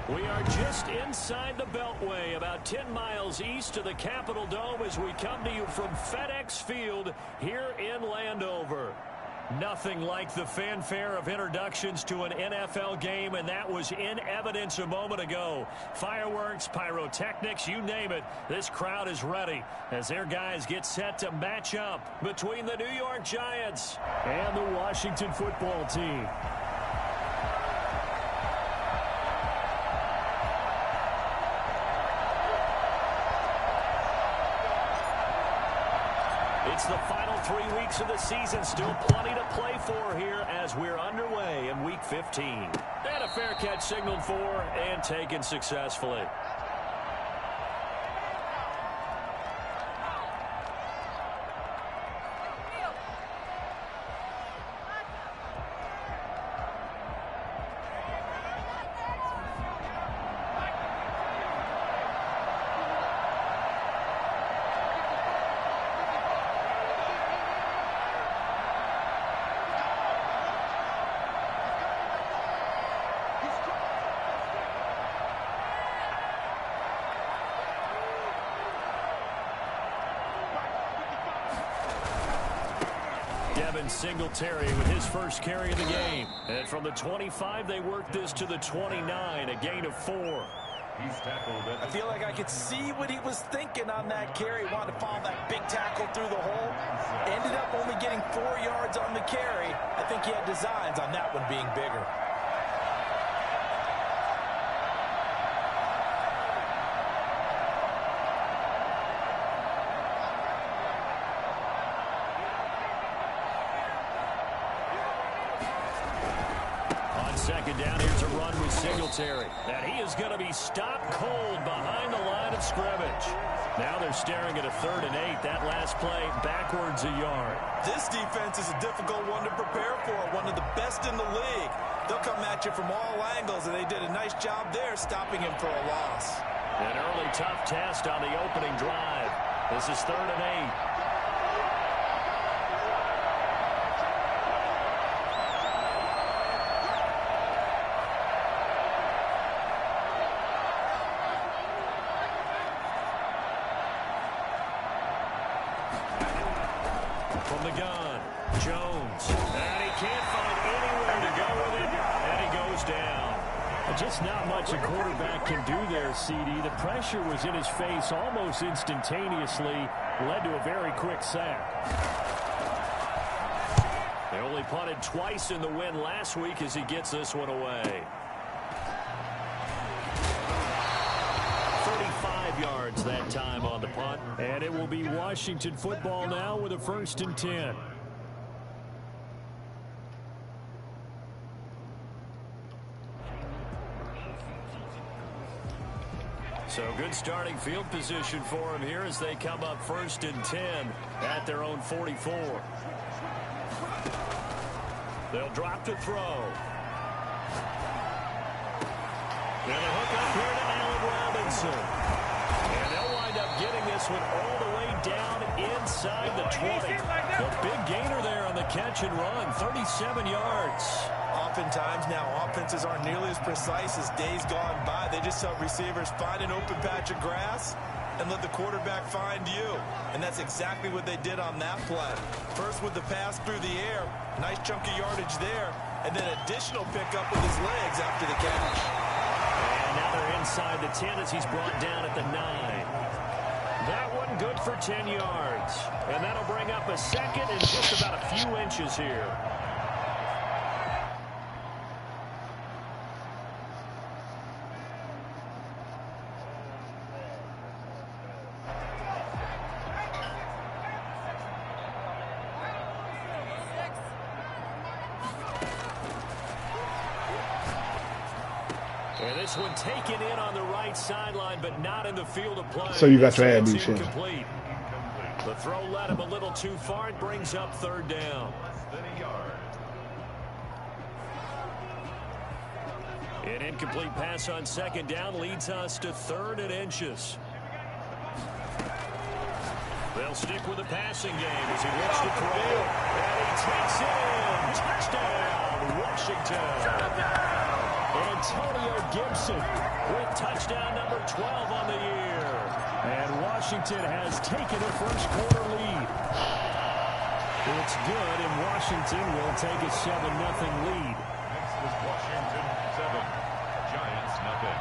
We are just inside the Beltway, about 10 miles east of the Capitol Dome as we come to you from FedEx Field here in Landover. Nothing like the fanfare of introductions to an NFL game, and that was in evidence a moment ago. Fireworks, pyrotechnics, you name it. This crowd is ready as their guys get set to match up between the New York Giants and the Washington football team. It's the final 3 weeks of the season. Still plenty to play for here as we're underway in Week 15. And a fair catch signaled for and taken successfully. Devin Singletary with his first carry of the game. And from the 25, they work this to the 29, a gain of 4. I feel like I could see what he was thinking on that carry. Wanted to follow that big tackle through the hole. Ended up only getting 4 yards on the carry. I think he had designs on that one being bigger. Second down, here's a run with Singletary. And he is going to be stopped cold behind the line of scrimmage. Now they're staring at a 3rd and 8. That last play backwards a yard. This defense is a difficult one to prepare for. One of the best in the league. They'll come at you from all angles, and they did a nice job there stopping him for a loss. An early tough test on the opening drive. This is 3rd and 8. From the gun, Jones, and he can't find anywhere to go with it, and he goes down. Just not much a quarterback can do there, CD. The pressure was in his face almost instantaneously, led to a very quick sack. They only punted twice in the win last week as he gets this one away. 35 yards that time on the punt. And it will be Washington football now with a 1st and 10. So good starting field position for him here as they come up 1st and 10 at their own 44. They'll drop to throw. And a hook up here to Allen Robinson. And they'll wind up getting this one all the way down inside the 20. A big gainer there on the catch and run, 37 yards. Oftentimes now offenses aren't nearly as precise as days gone by. They just help receivers find an open patch of grass and let the quarterback find you. And that's exactly what they did on that play. First with the pass through the air, nice chunk of yardage there, and then additional pickup with his legs after the catch. And now they're inside the 10 as he's brought down at the 9. That one good for 10 yards. And that'll bring up a 2nd and just about a few inches here. And this one taken in on the right sideline, but not in the field of play. So you got your ad shit. The throw led him a little too far. It brings up 3rd down. An incomplete pass on 2nd down leads us to 3rd and inches. They'll stick with the passing game as he looks to throw. And he takes it in. Touchdown, Washington. Antonio Gibson with touchdown number 12 on the year. And Washington has taken a first-quarter lead. It's good, and Washington will take a 7-0 lead. Next is Washington 7, Giants 0.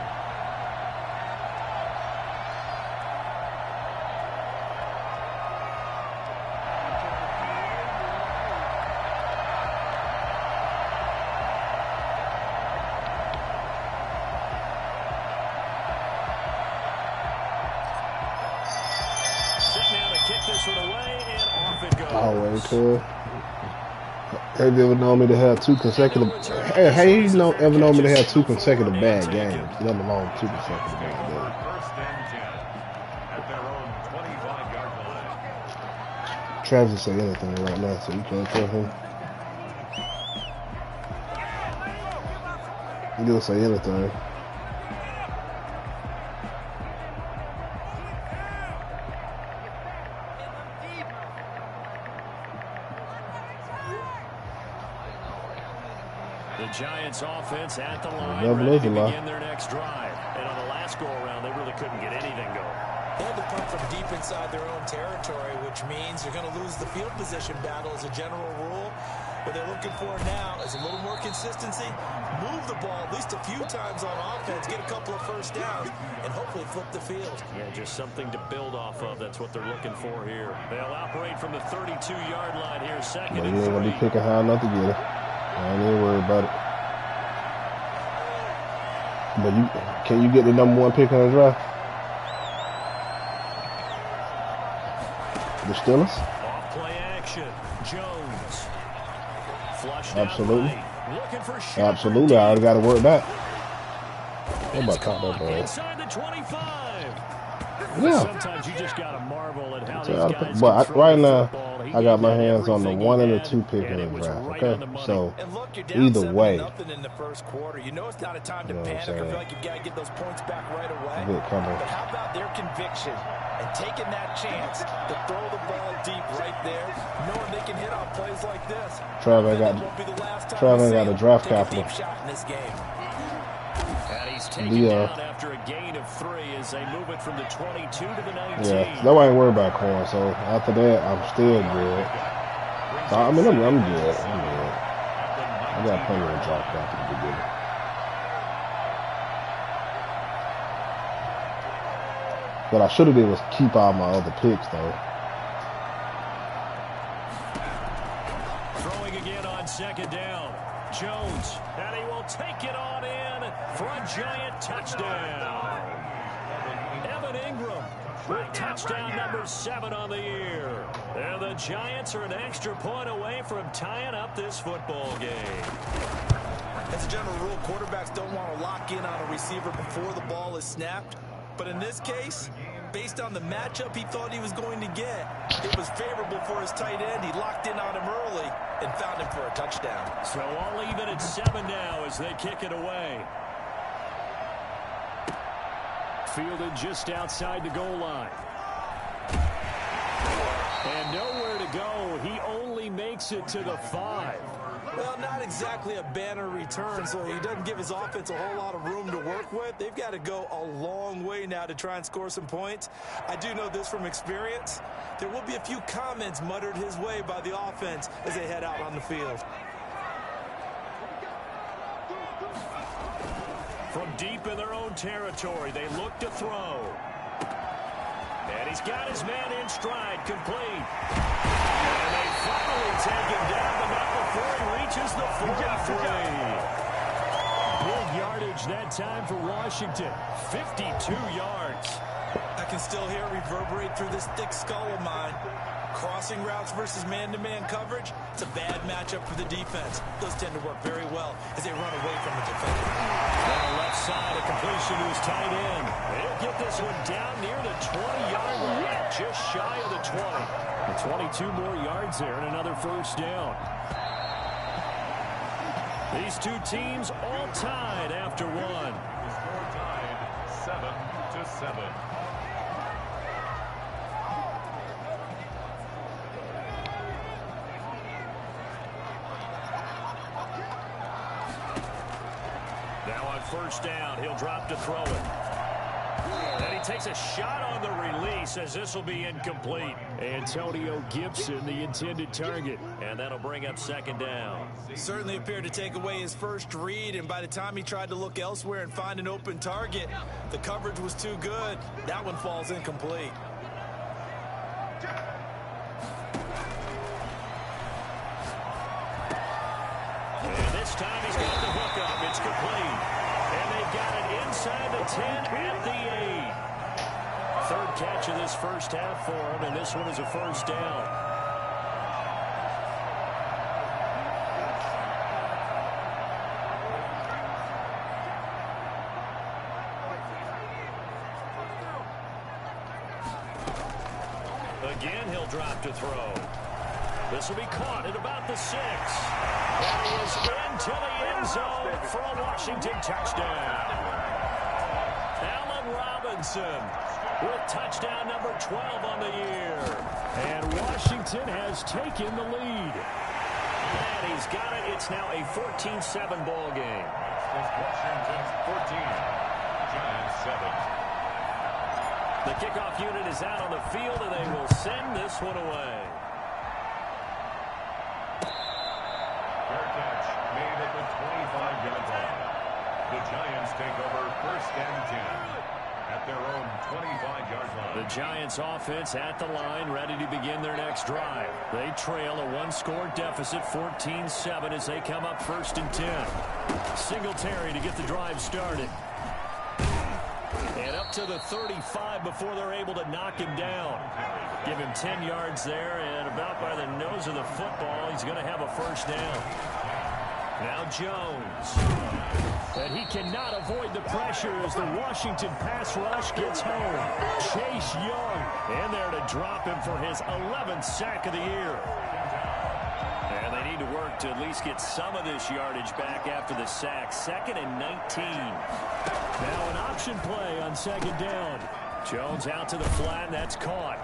Always cool. Have you ever known me to have two consecutive? Hey, how you ever known me to have two consecutive bad games? Let alone two consecutive bad games. First and 10 at their own 25-yard line. Travis say anything right now, so you can't tell him. He'll say anything. The Giants offense at the line, ready to begin their next drive. And on the last go-around, they really couldn't get anything going. They had to punt from deep inside their own territory, which means you're going to lose the field position battle as a general rule. What they're looking for now is a little more consistency, move the ball at least a few times on offense, get a couple of first downs, and hopefully flip the field. Yeah, just something to build off of. That's what they're looking for here. They'll operate from the 32-yard line here, second and 3. You ain't going to be picking high enough to get it. I ain't even worried about it. But can you get the number 1 pick on the draft? The Steelers? Off play action. Jones. Flushed Absolutely. Looking for Absolutely. I already got to work back. What about caught that ball? Inside the 25. Yeah. Sometimes you just got to marvel at how these guys but right now, football. I got my hands on the 1 and the 2 pick in the draft. Okay, so either way, nothing in the first quarter. You know it's not a time to panic or feel like you've got to get those points back right away. But how about their conviction and taking that chance to throw the ball deep right there, knowing they can hit on plays like this. Travis got the draft capital. And he's taken down after a gain of 3 as they move it from the 22 to the 19. Yeah, nobody worry about corn. So after that, I'm still good. So, I mean, I'm good. I'm good. I got plenty of draft capital to begin. What I should have did was keep all my other picks, though. Throwing again on second down. Jones, and he will take it on in for a Giant touchdown. Evan Ingram with touchdown number 7 on the year. And the Giants are an extra point away from tying up this football game. As a general rule, quarterbacks don't want to lock in on a receiver before the ball is snapped. But in this case, based on the matchup he thought he was going to get, it was favorable for his tight end. He locked in on him early and found him for a touchdown. So all even at 7 now as they kick it away. Fielded just outside the goal line. And nowhere to go. He only makes it to the 5. Well, not exactly a banner return, so he doesn't give his offense a whole lot of room to work with. They've got to go a long way now to try and score some points. I do know this from experience. There will be a few comments muttered his way by the offense as they head out on the field. From deep in their own territory, they look to throw. And he's got his man in stride, complete. And they finally take him down, but not before he reaches the 43. Big yardage that time for Washington, 52 yards. I can still hear it reverberate through this thick skull of mine. Crossing routes versus man-to-man coverage, it's a bad matchup for the defense. Those tend to work very well as they run away from the defender. On the left side, a completion to his tight end. They'll get this one down near the 20-yard line, just shy of the 20. 22 more yards there and another first down. These two teams all tied after one. The score tied 7-7. Now first down. He'll drop to throw it. And he takes a shot on the release as this will be incomplete. Antonio Gibson, the intended target. And that'll bring up second down. Certainly appeared to take away his first read, and by the time he tried to look elsewhere and find an open target, the coverage was too good. That one falls incomplete. And this time he's got the hook up. It's complete. And they've got it inside the 10 at the 8. Third catch of this first half for him, and this one is a first down. Again, he'll drop to throw. This will be caught at about the 6. And he is into the end zone for a Washington touchdown. Allen Robinson with touchdown number 12 on the year. And Washington has taken the lead. And he's got it. It's now a 14-7 ball game. Washington 14, Giants 7. The kickoff unit is out on the field, and they will send this one away. Fair catch made at the 25-yard line. The Giants take over first and 10 at their own 25-yard line. The Giants offense at the line, ready to begin their next drive. They trail a one-score deficit, 14-7, as they come up first and 10. Singletary to get the drive started. And up to the 35 before they're able to knock him down. Give him 10 yards there, and about by the nose of the football, he's going to have a first down. Now Jones. And he cannot avoid the pressure as the Washington pass rush gets home. Chase Young in there to drop him for his 11th sack of the year. And they need to work to at least get some of this yardage back after the sack. 2nd and 19. Now an option play on second down. Jones out to the flat, and that's caught.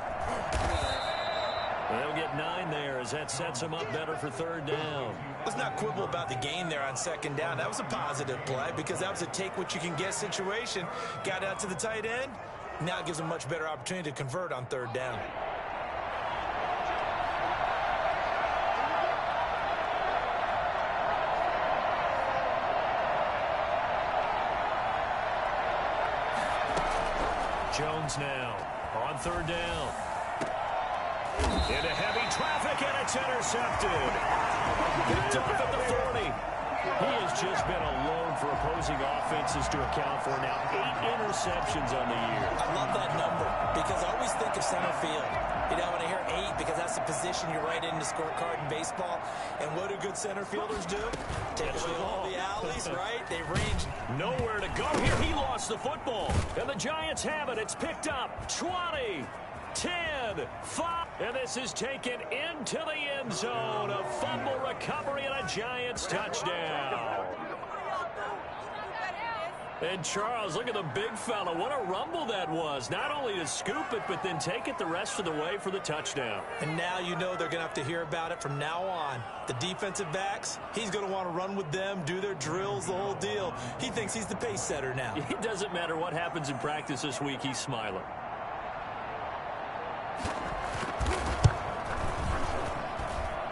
They'll get 9 there as that sets them up better for third down. Let's not quibble about the gain there on second down. That was a positive play because that was a take-what-you-can-get situation. Got out to the tight end. Now it gives them a much better opportunity to convert on third down. Jones now on third down. Into heavy traffic, and it's intercepted. Picked off at the 40. He has just been alone for opposing offenses to account for now 8 interceptions on the year. I love that number because I always think of center field. You know, when I hear 8, because that's the position you write in the scorecard in baseball. And what do good center fielders do? Take away all the alleys, right? They range. Nowhere to go here. He lost the football. And the Giants have it. It's picked up. 20, 10, 5. And this is taken into the end zone. A fumble recovery and a Giants touchdown. And Charles, look at the big fella. What a rumble that was. Not only to scoop it, but then take it the rest of the way for the touchdown. And now you know they're going to have to hear about it from now on. The defensive backs, he's going to want to run with them, do their drills, the whole deal. He thinks he's the pace setter now. It doesn't matter what happens in practice this week. He's smiling.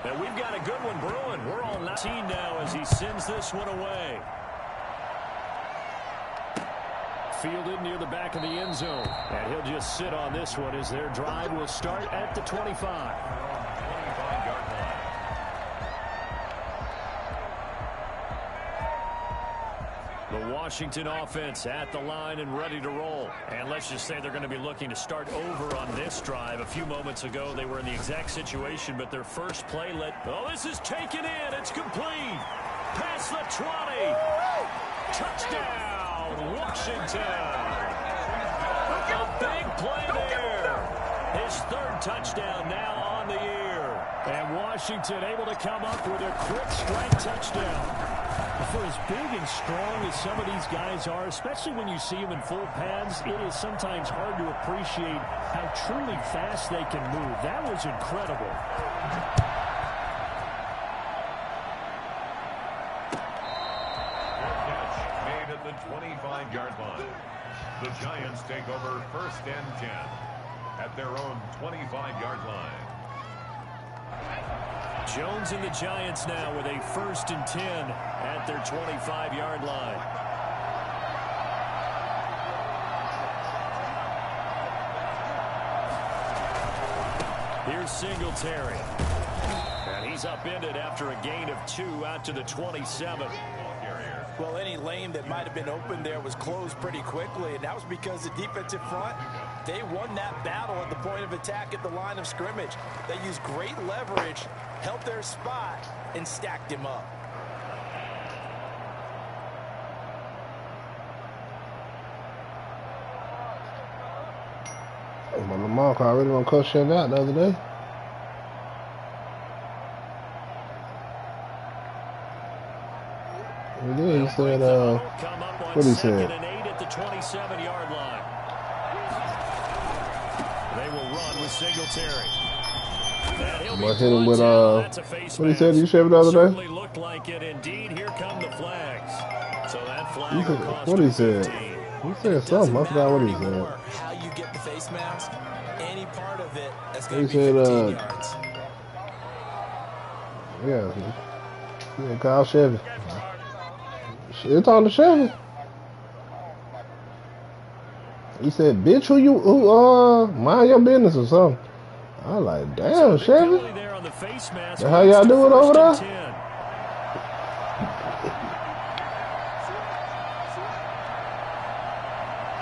And we've got a good one brewing. We're on 19 now as he sends this one away. Fielded near the back of the end zone. And he'll just sit on this one as their drive will start at the 25. 25-yard line. The Washington offense at the line and ready to roll. And let's just say they're going to be looking to start over on this drive. A few moments ago, they were in the exact situation, but their first play let... Oh, this is taken in. It's complete. Past the 20. Touchdown. Washington. A big play there. His 3rd touchdown now on the year. And Washington able to come up with a quick strike touchdown. For as big and strong as some of these guys are, especially when you see them in full pads, it is sometimes hard to appreciate how truly fast they can move. That was incredible. The Giants take over 1st and 10 at their own 25-yard line. Jones and the Giants now with a 1st and 10 at their 25-yard line. Here's Singletary. And he's upended after a gain of 2 out to the 27. Well, any lane that might have been open there was closed pretty quickly, and that was because the defensive front, they won that battle at the point of attack at the line of scrimmage. They used great leverage, held their spot, and stacked him up. But Lamar already gonna cut shit out the other day. He did. He said, what he said? And 8 at the 27-yard line. They will run with Singletary. But hit him with what he said? You shaved the other day? Certainly looked like it. Indeed, here come the flags. So that flag will cost what he said? 15. He said something. I forgot what he said. How you get the face mask, any part of it, that's going He to be said, 15 yards. Yeah, Kyle Chevy. It's on the Chevy. He said, bitch, who mind your business or something. I was like, damn, Chevy. That's how y'all do it over there?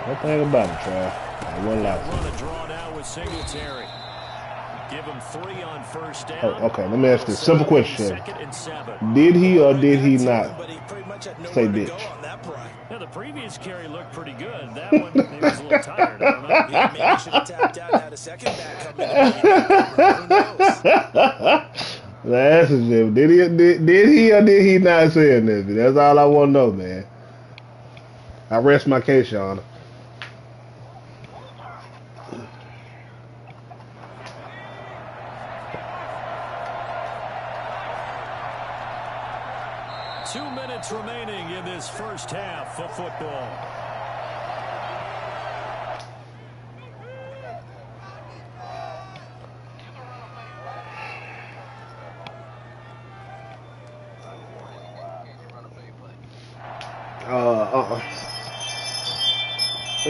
One thing about it, Trav. I wouldn't like Run a draw now with Singletary. Give him 3 on 1st down. Oh, okay, let me ask this simple question. 2nd and 7. Did he or did he not say bitch? Yeah, the previous carry looked pretty good. That one, he was a little tired. I don't know. Yeah, maybe should have tapped out and had a second back come in. Who knows? That's a shit. Did he or did he not say anything? That's all I want to know, man. I rest my case, Your Honor. Remaining in this first half of football. A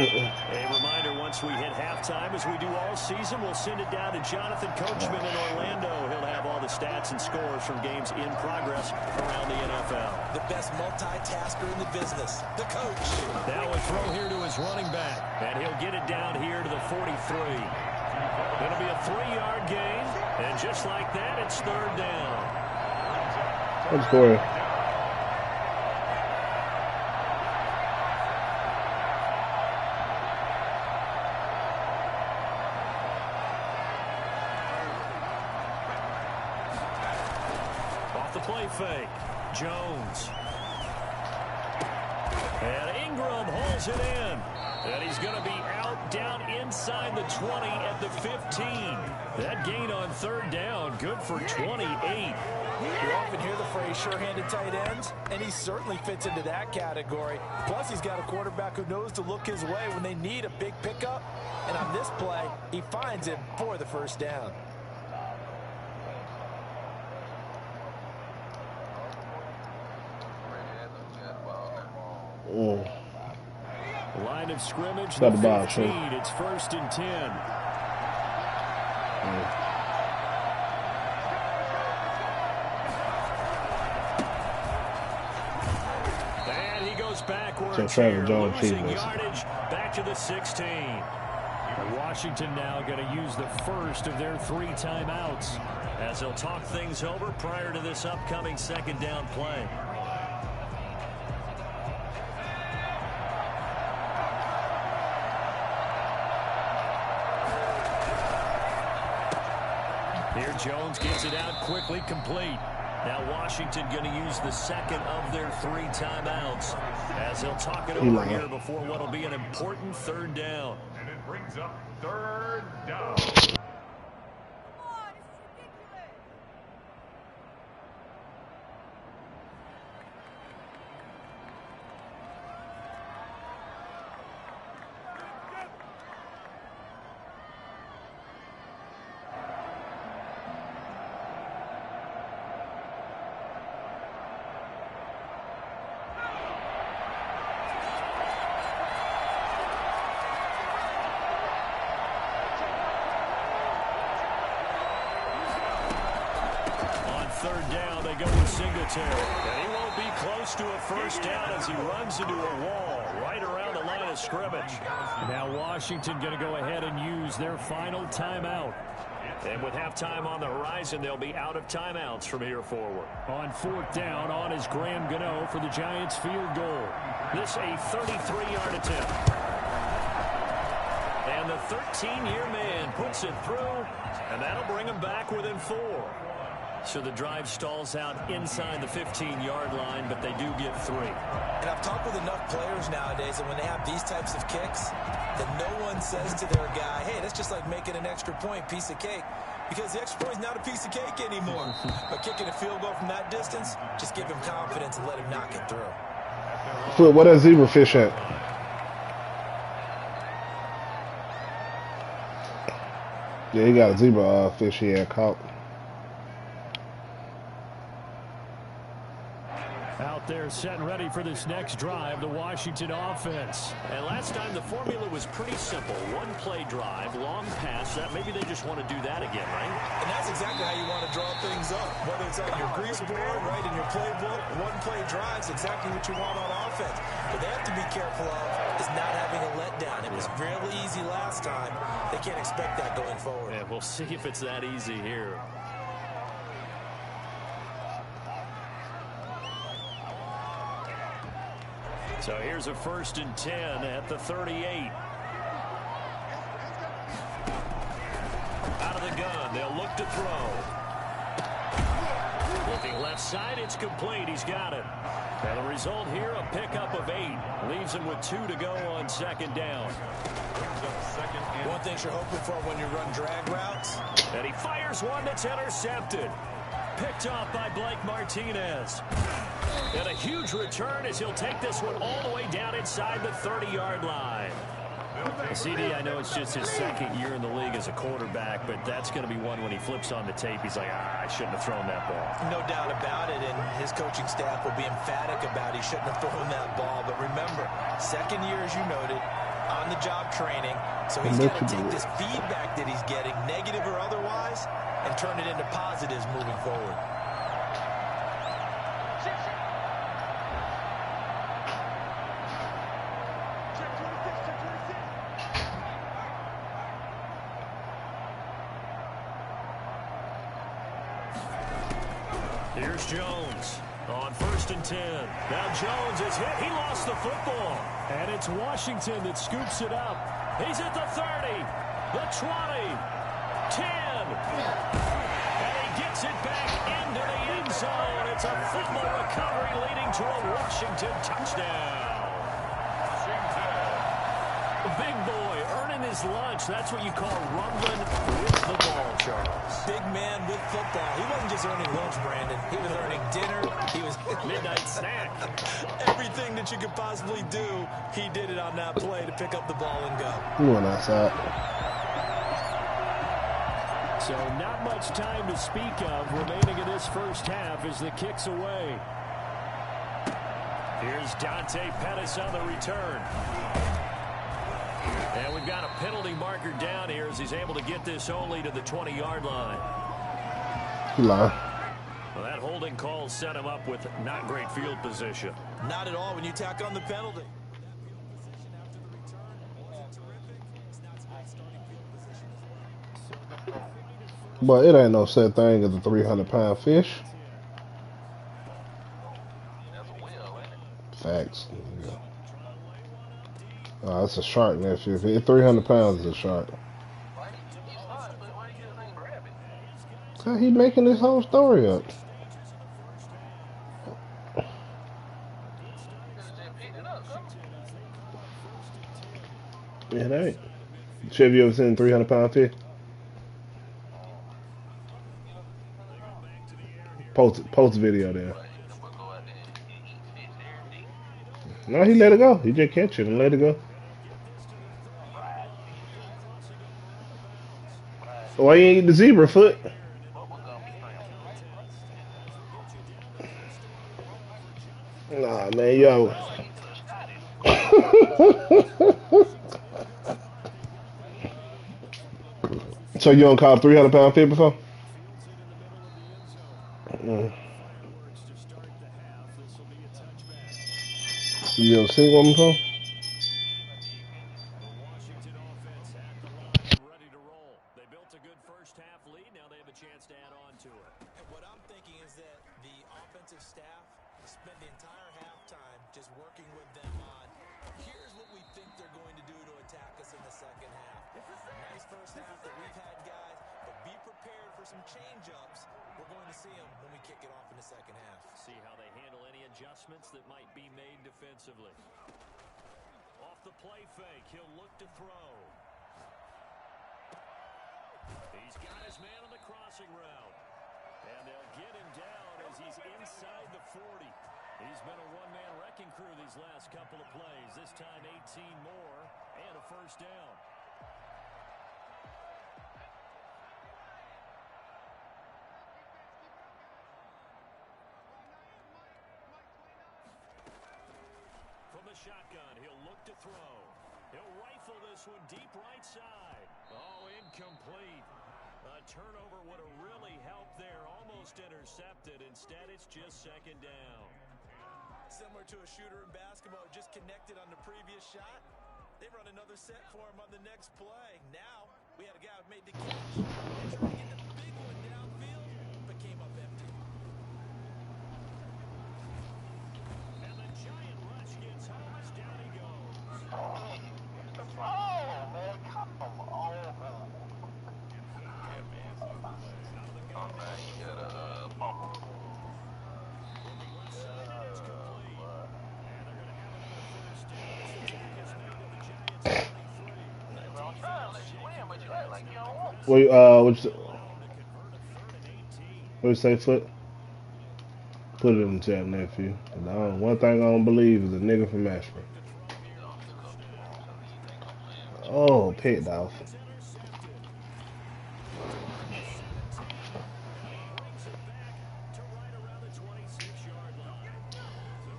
reminder, once we hit halftime, as we do all season, we'll send it down to Jonathan Coachman in Orlando. He'll have all the stats and scores from games in progress around the NFL. The best multitasker in the business, the coach. Now a throw here to his running back, and he'll get it down here to the 43. It'll be a 3-yard gain, and just like that, it's 3rd down. Good score. The play fake. Jones. And Ingram hauls it in. And he's going to be out down inside the 20 at the 15. That gain on 3rd down, good for 28. You often hear the phrase sure-handed tight ends, and he certainly fits into that category. Plus, he's got a quarterback who knows to look his way when they need a big pickup. And on this play, he finds him for the 1st down. Line of scrimmage, the 15. It's 1st and 10. And he goes backwards here, losing yardage back to the 16. Washington now going to use the first of their 3 timeouts as they'll talk things over prior to this upcoming 2nd down play. Here Jones gets it out quickly, complete. Now Washington going to use the 2nd of their 3 timeouts as they'll talk it over here before what will be an important 3rd down. And it brings up 3rd down. third down, they go with Singletary. And he won't be close to a first down as he runs into a wall right around the line of scrimmage. Now Washington going to go ahead and use their final timeout. And with halftime on the horizon, they'll be out of timeouts from here forward. On fourth down, on is Graham Gano for the Giants field goal. This a 33-yard attempt. And the 13-year man puts it through, and that'll bring him back within 4. So the drive stalls out inside the 15-yard line, but they do get 3. And I've talked with enough players nowadays, and when they have these types of kicks, that no one says to their guy, hey, that's just like making an extra point, piece of cake. Because the extra point is not a piece of cake anymore. But kicking a field goal from that distance, just give him confidence and let him knock it through. Flip, what that zebra fish at? Yeah, he got a zebra fish he had caught. Out there set and ready for this next drive, the Washington offense. And last time the formula was pretty simple. One-play drive, long pass. Maybe they just want to do that again, right? And that's exactly how you want to draw things up. Whether it's on your grease board, right, in your playbook, one-play drives, exactly what you want on offense. What they have to be careful of is not having a letdown. It was really easy last time. They can't expect that going forward. Yeah, we'll see if it's that easy here. So here's a 1st and 10 at the 38. Out of the gun, they'll look to throw. Looking left side, it's complete. He's got it. And the result here, a pickup of 8. Leaves him with 2 to go on 2nd down. One thing you're hoping for when you run drag routes. And he fires one that's intercepted. Picked off by Blake Martinez. And a huge return as he'll take this one all the way down inside the 30-yard line. CD, I know it's just his 2nd year in the league as a quarterback, but that's going to be one when he flips on the tape. He's like, I shouldn't have thrown that ball. No doubt about it, and his coaching staff will be emphatic about he shouldn't have thrown that ball. But remember, 2nd year, as you noted, on-the-job training. So he's got to take this feedback that he's getting, negative or otherwise, and turn it into positives moving forward. Here's Jones on 1st and 10. Now Jones is hit. He lost the football. And it's Washington that scoops it up. He's at the 30, the 20, 10. And he gets it back into the end zone. It's a fumble recovery leading to a Washington touchdown. Big boy earning his lunch. That's what you call rumbling with the ball, Charles. Big man with football. He wasn't just earning lunch, Brandon. He was earning dinner. He was midnight snack. Everything that you could possibly do, he did it on that play to pick up the ball and go. He went outside. So not much time to speak of remaining in this first half as the kick's away. Here's Dante Pettis on the return. And we've got a penalty marker down here as he's able to get this only to the 20-yard line. He lied. Well, that holding call set him up with not great field position. Not at all when you tack on the penalty. But it ain't no such thing as a 300-pound fish. Facts. Yeah. That's a shark, nephew. If it's 300 pounds, it's a shark. So he making this whole story up. Yeah, it ain't. Have you ever seen a 300-pound fish? Post video there. No, he let it go. He just catch it and let it go. Why you ain't eat the zebra foot? Nah, man, yo. So you don't call 300-pound fish before? see one from? Washington offense at the line and ready to roll. They built a good first half lead. Now they have a chance to add on to it. And what I'm thinking is that the offensive staff spent the entire halftime just working with them on, here's what we think they're going to do to attack us in the second half. Nice first half that we've had, guys, but be prepared for some change-ups. We're going to see them when we kick it off in the second half. See how they handle any adjustments that might be made defensively. Off the play fake, he'll look to throw. He's got his man on the crossing route. And they'll get him down as he's inside the 40. He's been a one-man wrecking crew these last couple of plays. This time 18 more and a first down. From the shotgun, he'll look to throw. He'll rifle this one deep right side. Oh, incomplete. A turnover would have really helped there. Almost intercepted. Instead, it's just second down. Similar to a shooter in basketball, just connected on the previous shot. They run another set for him on the next play. Now, we had a guy who made the catch. They tried to get the big one downfield, but came up empty. And the giant rush gets home as down he goes. What you say, Foot? Put it in the chat, nephew. One thing I don't believe is a nigga from Ashford. Oh, picked off.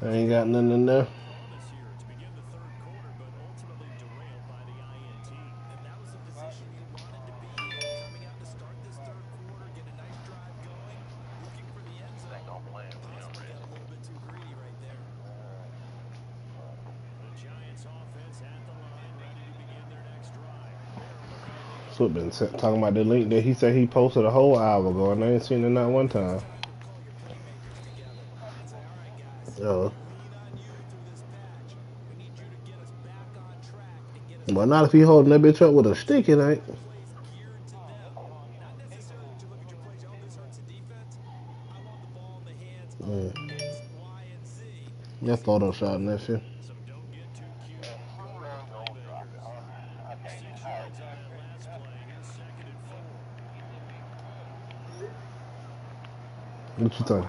I ain't got nothing in there. Foot been talking about the link that he said he posted a whole hour ago, and I ain't seen it not one time. But not if he holding that bitch up with a stick, it ain't. Yeah, Photoshop, nephew. What you think?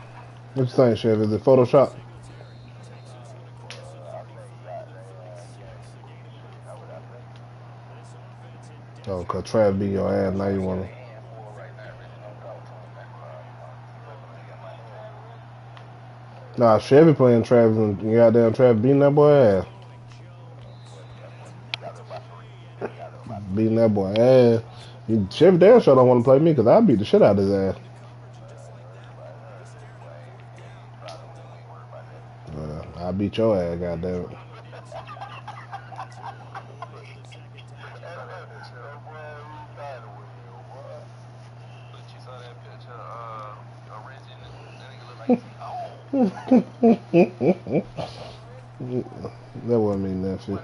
What you think, Chef? Is it Photoshop? Oh, cause Trav beat your ass. Now you wanna? Nah, Chevy playing Travis and goddamn Travis beating that boy ass. Beating that boy ass. Chevy damn sure don't want to play me because I beat the shit out of his ass. I beat your ass, goddamn it. That wasn't me, nephew.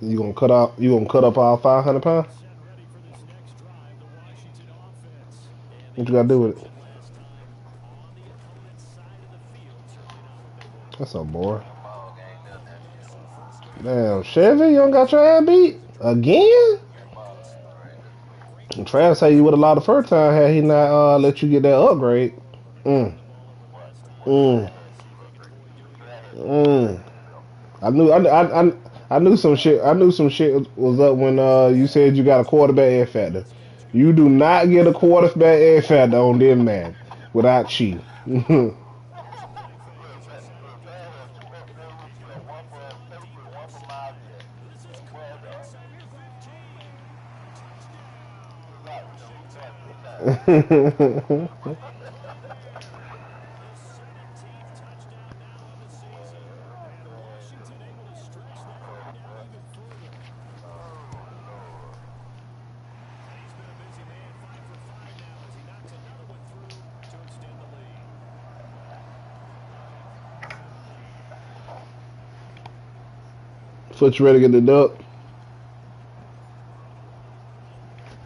You gonna cut out? You gonna cut up all 500 pounds? What you gotta do with it? That's so boring. Damn, Chevy, you don't got your ass beat again? And Trav say you would have lost the first time had he not let you get that upgrade. I knew some shit. I knew some shit was up when you said you got a quarterback X factor. You do not get a quarterback X factor on this man without cheating. Foot, you ready to get the duck?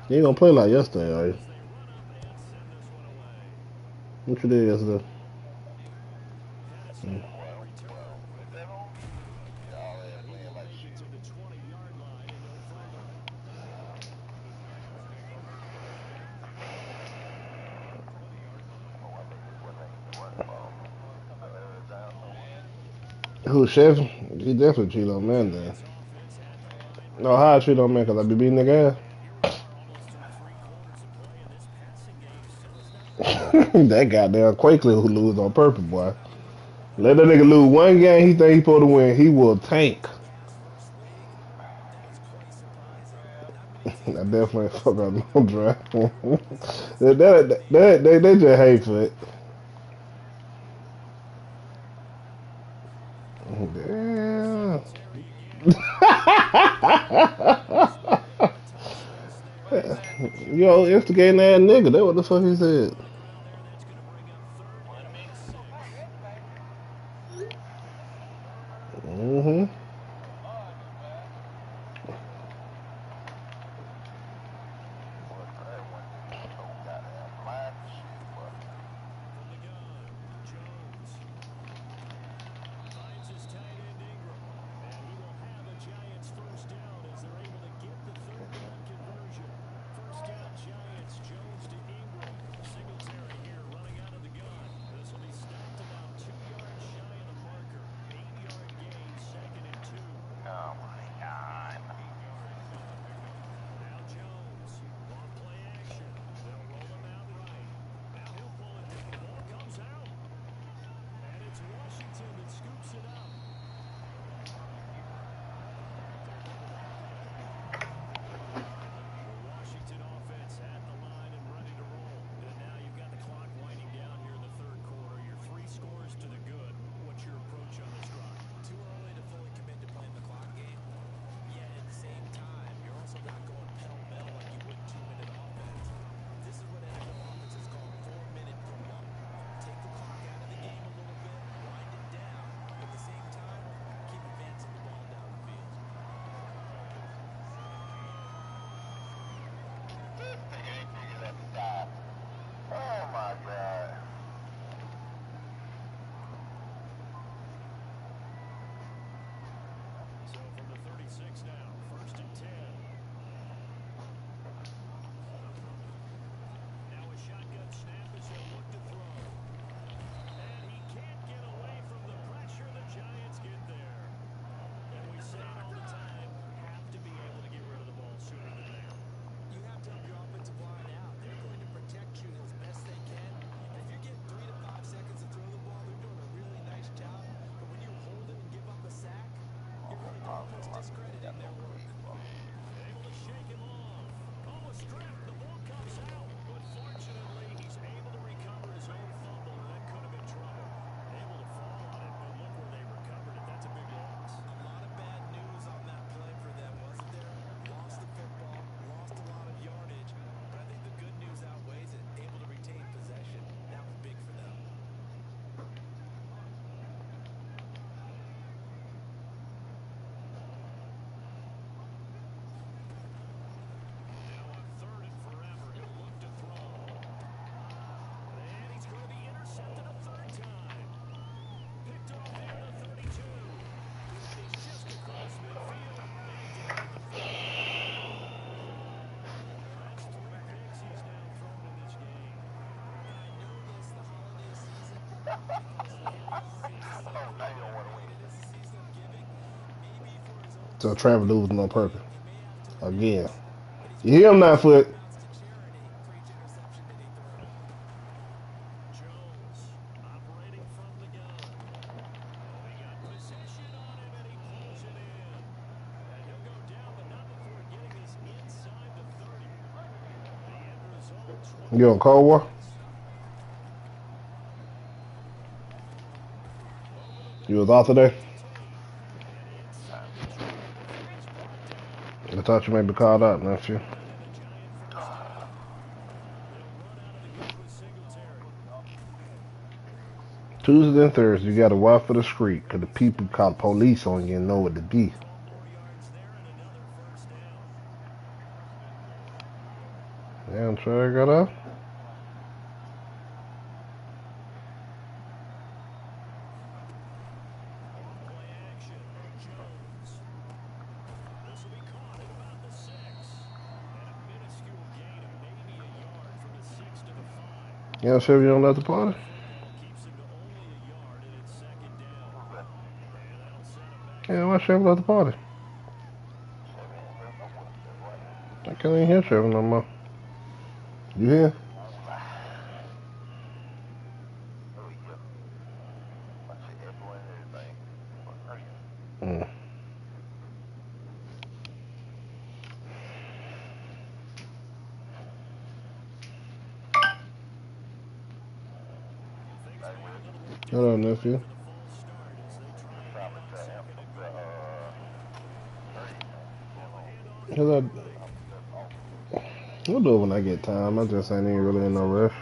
You ain't gonna play like yesterday, are you? What you did yesterday? Who, Chef? He definitely cheat on man then. No, how I treat on man, because I be beating nigga ass. That goddamn Quakley who lose on purpose, boy. Let that nigga lose one game he think he supposed to win, he will tank. I definitely fuck up no draft. They just hate for it. Damn. Yo, instigating that nigga. That what the fuck he said. Mm-hmm. So Trevor losing on purpose. Again. You hear him now, Foot? You on Cold War? You was out today? I thought you may be called out, nephew. Tuesday and Thursday, you got to watch for the street, because the people call the police on you and know what to do. Damn, Trey got up. You know, Chevy don't let the party. Yeah, why Chevy let the party? I can't even hear Chevy no more. You hear? Mm. Hello, nephew. Hello. We'll do it when I get time. I just ain't even really in no rush.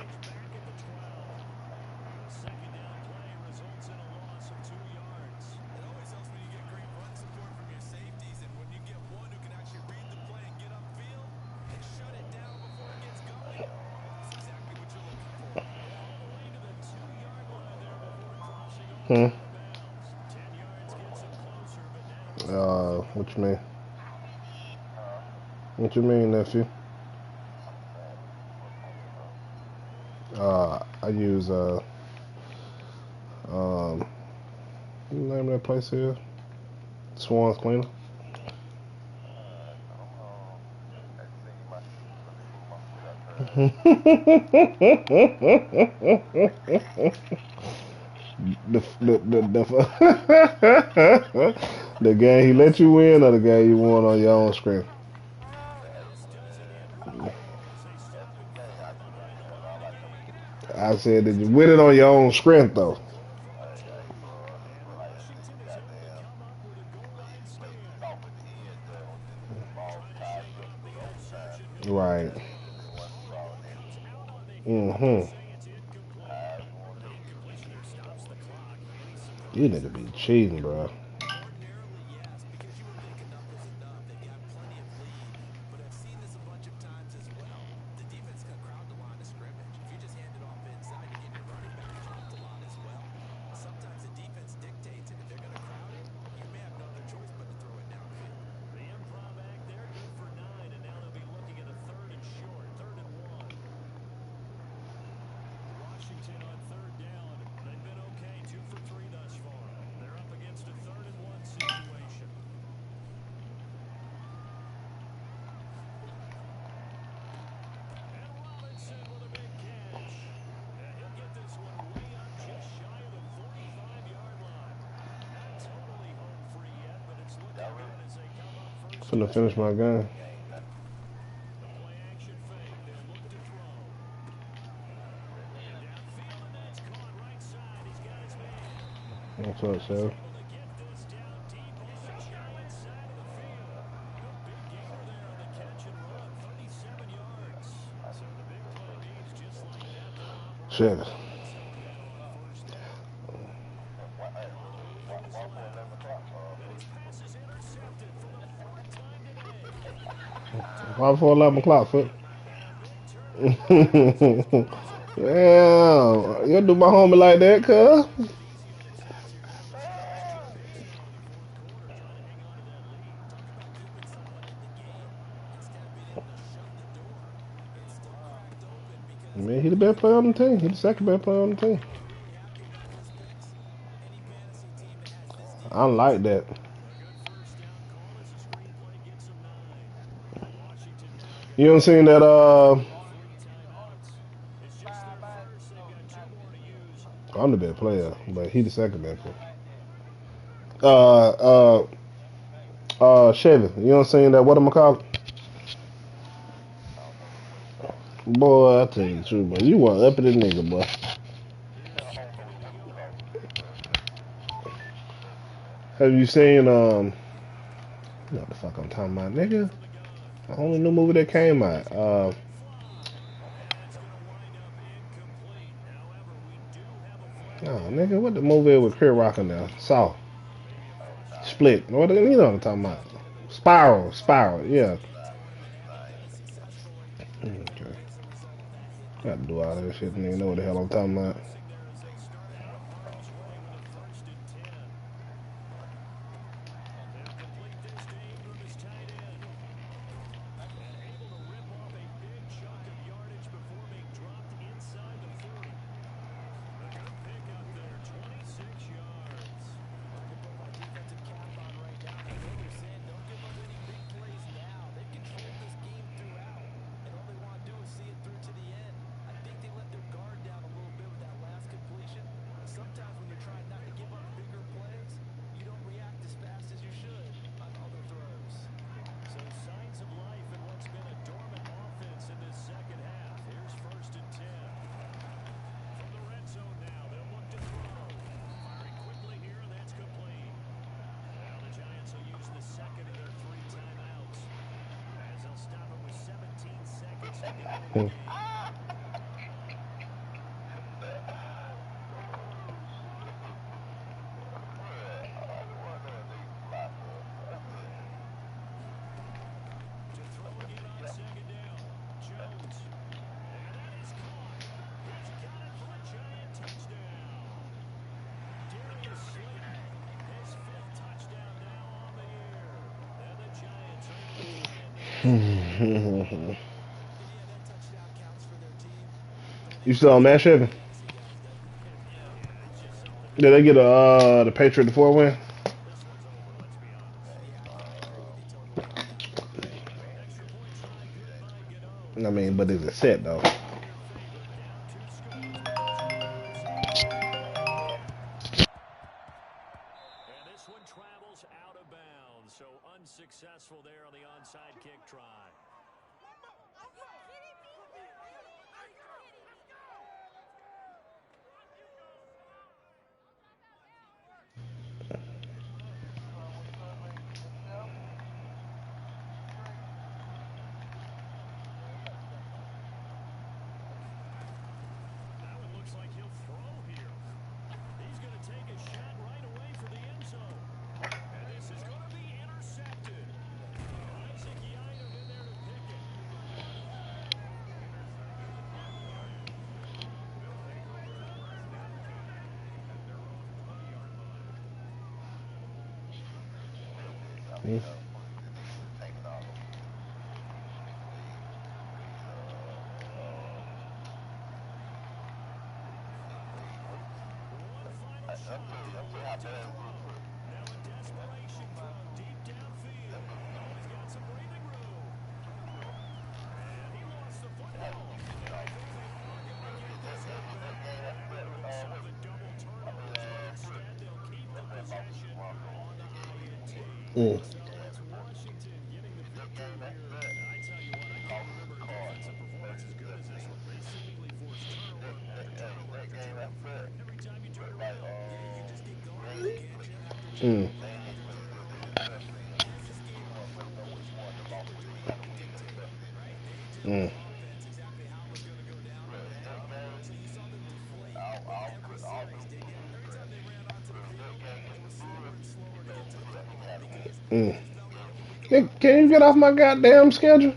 What you mean? What you mean, nephew? I use what the name of that place here? Swan's Cleaner. The game he let you win or the game you won on your own screen? I said, did you win it on your own strength though? Right. Mm-hmm. You nigga be cheating, bro. Finna finish my game. What's up, Sal? Shit. Why before 11 o'clock, foot? Yeah, you do my homie like that, cuz. Man, he the best player on the team. He the second best player on the team. I don't like that. You haven't seen that, I'm the best player, but he the second best player. Chevy, you don't seen that, what am I call it? Boy, I tell you the truth, boy. You want up in the nigga, boy. Have you seen, you know what the fuck I'm talking about, nigga? The only new movie that came out. Oh, nigga, what the movie with Chris Rock in there? Saw. Split. What, you know what I'm talking about? Spiral, yeah. Okay. Got to do all that shit, nigga. Know what the hell I'm talking about. You still on Matt Shipping? Did they get the Patriot the 4 win? I mean, but is it set though? Unsuccessful there on the onside kick try. That one looks like he'll throw here. He's going to take a shot right away for the end zone. And this is going to be intercepted. Isaac Yiadom in there to pick it. Can you get off my goddamn schedule?